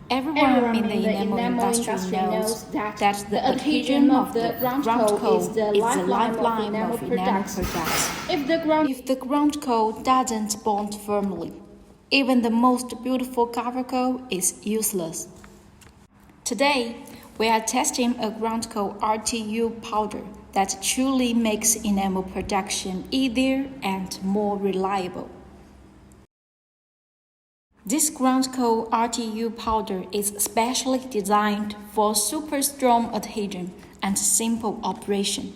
Everyone in the enamel industry knows that the adhesion of the ground coat is the lifeline of enamel products. If the ground coat doesn't bond firmly, even the most beautiful cover coat is useless. Today, we are testing a ground coat RTU powder that truly makes enamel production easier and more reliable. This ground coat RTU powder is specially designed for super strong adhesion and simple operation.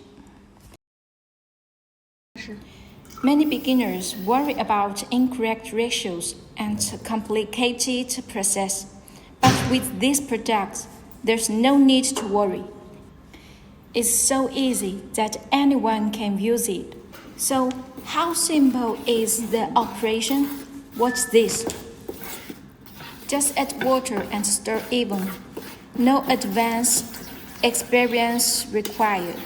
Many beginners worry about incorrect ratios and complicated process, but with these products, there's no need to worry. It's so easy that anyone can use it. So, how simple is the operation? Watch this. Just add water and stir even. No advanced experience required.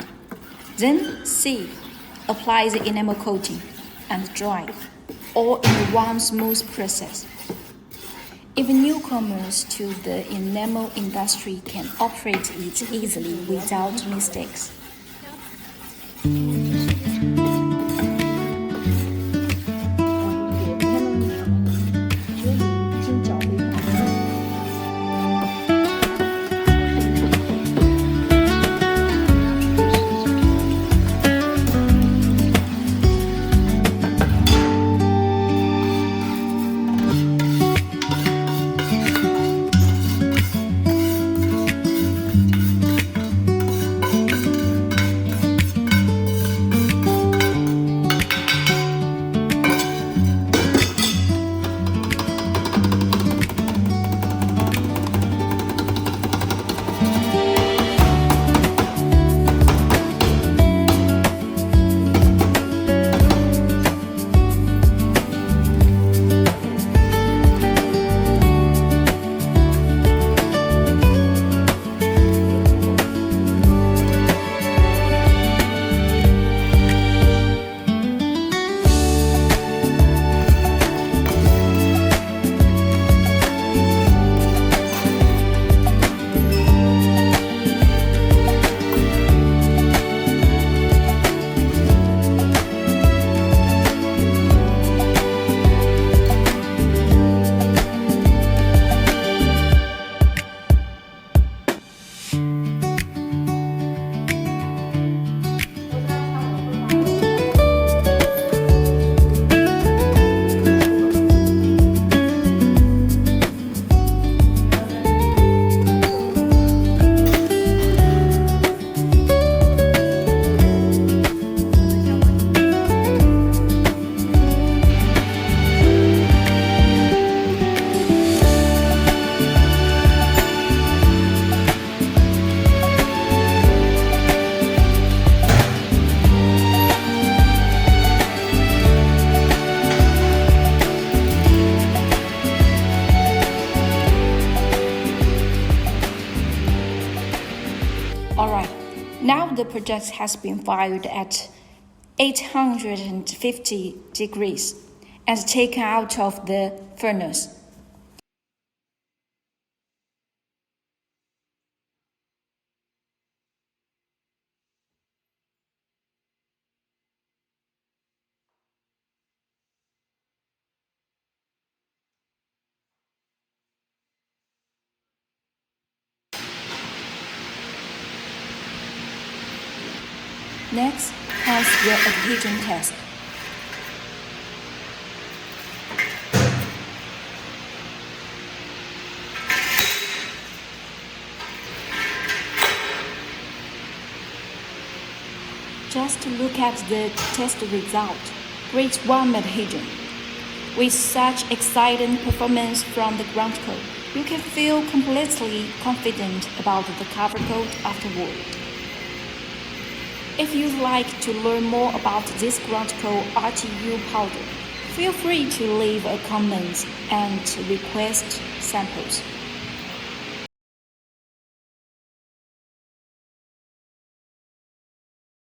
Then sieve, apply the enamel coating, and dry, all in one smooth process. Even newcomers to the enamel industry can operate it easily without mistakes. Alright, now the project has been fired at 850 degrees and taken out of the furnace. Next comes the adhesion test. Just look at the test result. Great warm adhesion. With such exciting performance from the ground coat, you can feel completely confident about the cover coat afterward. If you'd like to learn more about this ground coat RTU powder, feel free to leave a comment and request samples.